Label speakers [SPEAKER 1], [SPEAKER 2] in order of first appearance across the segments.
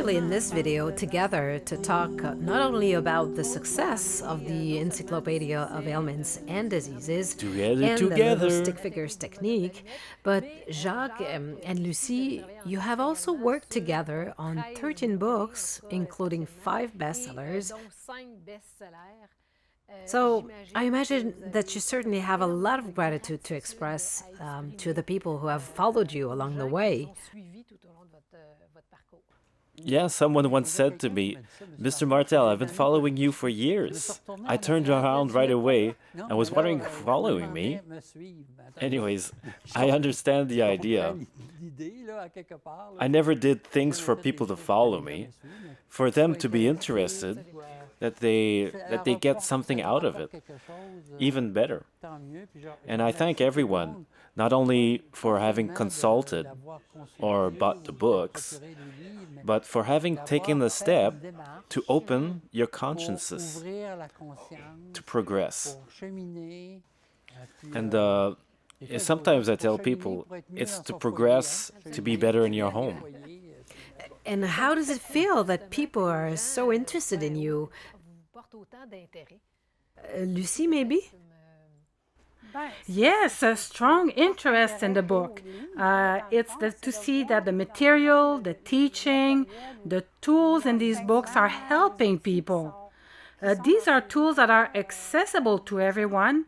[SPEAKER 1] actually in this video together to talk not only about the success of the Encyclopedia of Ailments and Diseases and the little stick figures technique, but Jacques and Lucie, you have also worked together on 13 books, including 5 bestsellers. So I imagine that you certainly have a lot of gratitude to express to the people who have followed you along the way.
[SPEAKER 2] Yeah, someone once said to me, Mr. Martel, I've been following you for years. I turned around right away and was wondering, following me? Anyways, I understand the idea. I never did things for people to follow me, for them to be interested, that they get something out of it, even better. And I thank everyone, not only for having consulted or bought the books, but for having taken the step to open your consciences, to progress. And sometimes I tell people, it's to progress to be better in your home.
[SPEAKER 1] And how does it feel that people are so interested in you? Lucie, maybe?
[SPEAKER 3] Yes, a strong interest in the book. It's to see that the material, the teaching, the tools in these books are helping people. These are tools that are accessible to everyone.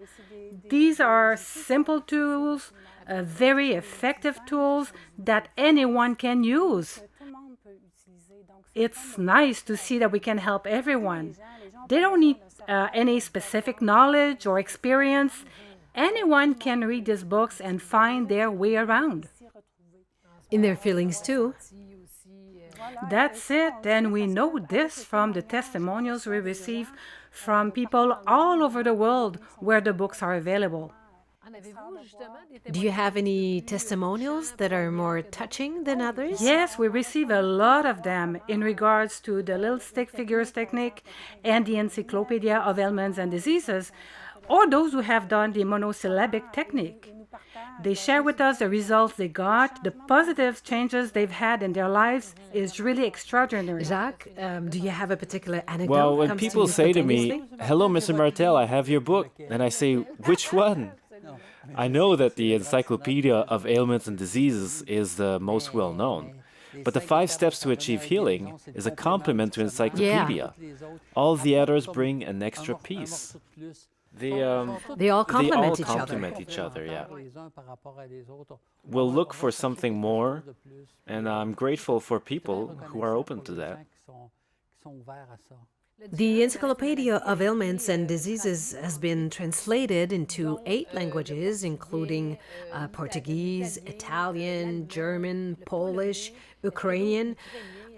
[SPEAKER 3] These are simple tools, very effective tools that anyone can use. It's nice to see that we can help everyone. They don't need any specific knowledge or experience. Anyone can read these books and find their way around.
[SPEAKER 1] In their feelings too.
[SPEAKER 3] That's it, and we know this from the testimonials we receive from people all over the world where the books are available.
[SPEAKER 1] Do you have any testimonials that are more touching than others?
[SPEAKER 3] Yes, we receive a lot of them in regards to the little stick figures technique and the Encyclopedia of Ailments and Diseases, or those who have done the monosyllabic technique. They share with us the results they got, the positive changes they've had in their lives is really extraordinary.
[SPEAKER 1] Jacques, do you have a particular anecdote?
[SPEAKER 2] Well, when people say to me, hello, Mr. Martel, I have your book, and I say, which one? I know that the Encyclopedia of Ailments and Diseases is the most well-known, but the 5 Steps to Achieve Healing is a complement to Encyclopedia.
[SPEAKER 1] Yeah.
[SPEAKER 2] All the others bring an extra piece. They
[SPEAKER 1] all complement
[SPEAKER 2] each other, yeah. We'll look for something more, and I'm grateful for people who are open to that.
[SPEAKER 1] The Encyclopedia of Ailments and Diseases has been translated into 8 languages, including Portuguese, Italian, German, Polish, Ukrainian.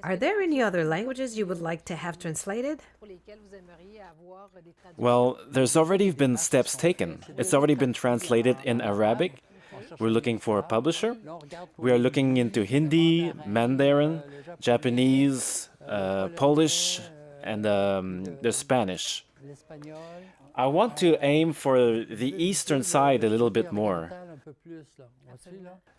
[SPEAKER 1] Are there any other languages you would like to have translated?
[SPEAKER 2] Well, there's already been steps taken. It's already been translated in Arabic. We're looking for a publisher. We are looking into Hindi, Mandarin, Japanese, Polish, and the Spanish. I want to aim for the eastern side a little bit more.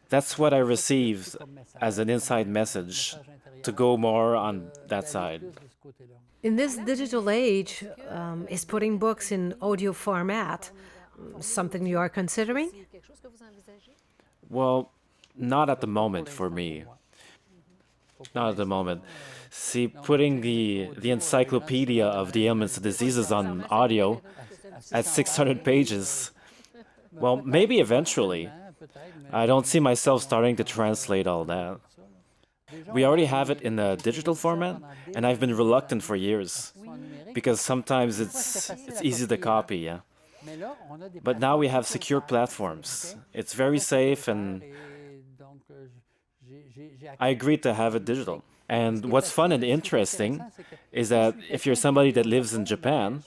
[SPEAKER 2] That's what I received as an inside message, to go more on that side.
[SPEAKER 1] In this digital age, is putting books in audio format something you are considering?
[SPEAKER 2] Well, not at the moment for me. Not at the moment. See, putting the Encyclopedia of the Ailments and Diseases on audio at 600 pages, well, maybe eventually. I don't see myself starting to translate all that. We already have it in a digital format, and I've been reluctant for years, because sometimes it's easy to copy, yeah. But now we have secure platforms. It's very safe, and I agreed to have it digital. And what's fun and interesting is that if you're somebody that lives in Japan,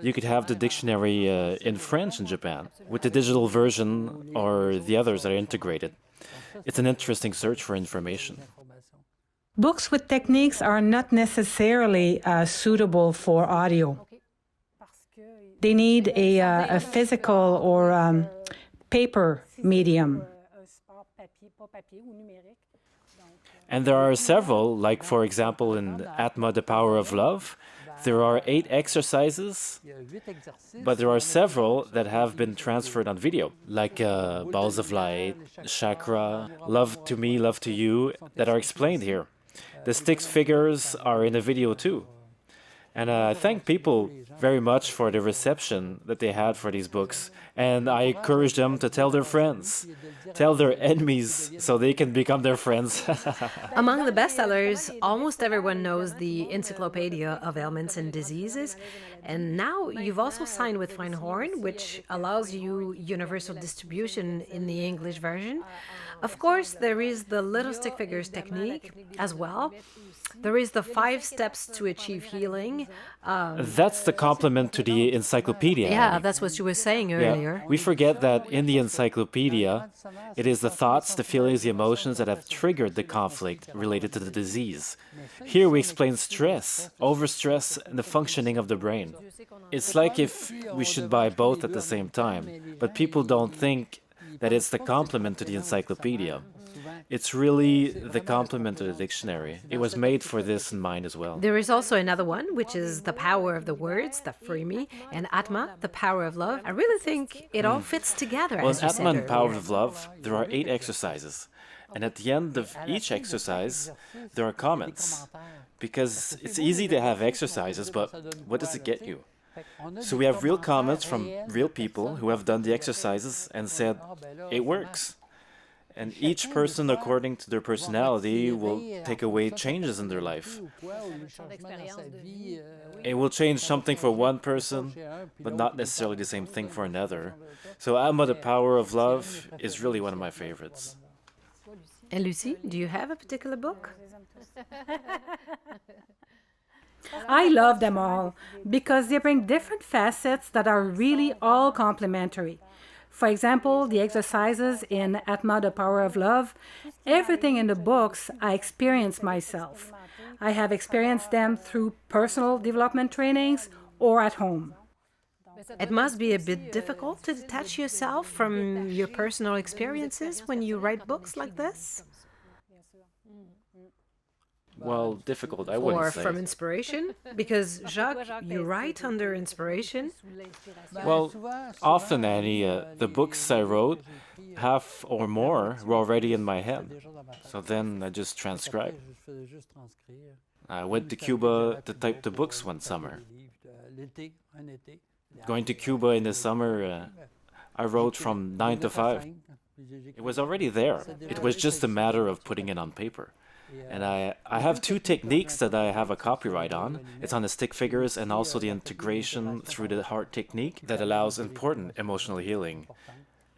[SPEAKER 2] you could have the dictionary in French in Japan with the digital version or the others that are integrated. It's an interesting search for information.
[SPEAKER 3] Books with techniques are not necessarily suitable for audio. They need a physical or paper medium.
[SPEAKER 2] And there are several, like for example in Atma, the Power of Love, there are 8 exercises, but there are several that have been transferred on video, like Balls of Light, Chakra, Love to Me, Love to You, that are explained here. The stick figures are in the video too. And I thank people very much for the reception that they had for these books. And I encourage them to tell their friends, tell their enemies, so they can become their friends.
[SPEAKER 1] Among the bestsellers, almost everyone knows the Encyclopedia of Ailments and Diseases. And now you've also signed with Feinhorn, which allows you universal distribution in the English version. Of course, there is the little stick figures technique as well. There is the 5 steps to achieve healing.
[SPEAKER 2] That's the complement to the encyclopedia.
[SPEAKER 1] Yeah, that's what you were saying earlier.
[SPEAKER 2] We forget that in the encyclopedia, it is the thoughts, the feelings, the emotions that have triggered the conflict related to the disease. Here we explain stress, overstress, and the functioning of the brain. It's like if we should buy both at the same time, but people don't think that it's the complement to the encyclopedia. It's really the complement to the dictionary. It was made for this in mind as well.
[SPEAKER 1] There is also another one, which is the power of the words, the free me, and Atma, the power of love. I really think it all fits together.
[SPEAKER 2] Well,
[SPEAKER 1] as
[SPEAKER 2] in
[SPEAKER 1] you
[SPEAKER 2] Atma
[SPEAKER 1] said
[SPEAKER 2] and Power
[SPEAKER 1] earlier.
[SPEAKER 2] of Love, there are 8 exercises. And at the end of each exercise, there are comments. Because it's easy to have exercises, but what does it get you? So we have real comments from real people who have done the exercises and said, it works. And each person, according to their personality, will take away changes in their life. It will change something for one person, but not necessarily the same thing for another. So Atma, the Power of Love, is really one of my favorites.
[SPEAKER 1] And Lucie, do you have a particular book?
[SPEAKER 3] I love them all because they bring different facets that are really all complementary. For example, the exercises in Atma, the Power of Love, everything in the books I experienced myself. I have experienced them through personal development trainings or at home.
[SPEAKER 1] It must be a bit difficult to detach yourself from your personal experiences when you write books like this?
[SPEAKER 2] Well, difficult, I
[SPEAKER 1] Or
[SPEAKER 2] wouldn't say.
[SPEAKER 1] from inspiration? Because, Jacques, you write under inspiration.
[SPEAKER 2] Well, often, Annie, the books I wrote, half or more, were already in my head. So then I just transcribed. I went to Cuba to type the books one summer. Going to Cuba in the summer, I wrote from 9 to 5. It was already there. It was just a matter of putting it on paper. And I have 2 techniques that I have a copyright on. It's on the stick figures and also the integration through the heart technique that allows important emotional healing.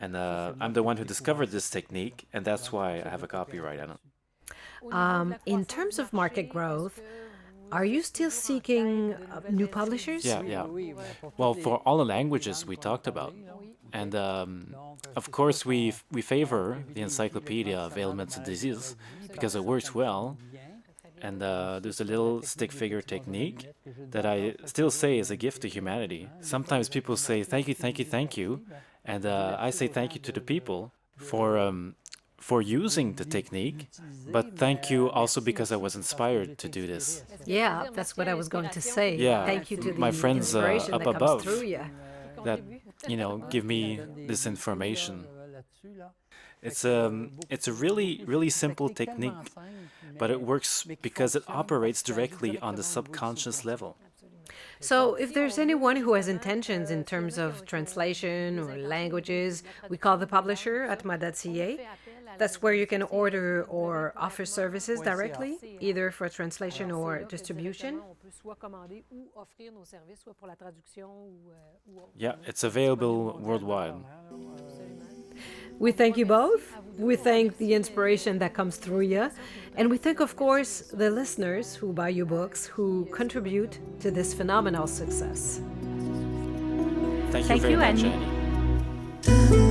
[SPEAKER 2] And I'm the one who discovered this technique, and that's why I have a copyright on it.
[SPEAKER 1] In terms of market growth, are you still seeking new publishers?
[SPEAKER 2] Yeah. Well, for all the languages we talked about. And of course, we favor the Encyclopedia of Ailments and Diseases because it works well. And there's a little stick figure technique that I still say is a gift to humanity. Sometimes people say, thank you, thank you, thank you. And I say thank you to the people for using the technique, but thank you also because I was inspired to do this.
[SPEAKER 1] Yeah, that's what I was going to say.
[SPEAKER 2] Yeah,
[SPEAKER 1] Thank you to the
[SPEAKER 2] my friends
[SPEAKER 1] inspiration
[SPEAKER 2] up
[SPEAKER 1] that
[SPEAKER 2] above
[SPEAKER 1] comes through you.
[SPEAKER 2] that, give me this information. It's a really simple technique, but it works because it operates directly on the subconscious level.
[SPEAKER 1] So if there's anyone who has intentions in terms of translation or languages, we call the publisher atma.ca. That's where you can order or offer services directly, either for translation or distribution.
[SPEAKER 2] Yeah, it's available worldwide.
[SPEAKER 1] We thank you both. We thank the inspiration that comes through you. And we thank, of course, the listeners who buy your books, who contribute to this phenomenal success.
[SPEAKER 2] Thank you very much,
[SPEAKER 3] Annie.
[SPEAKER 2] Annie.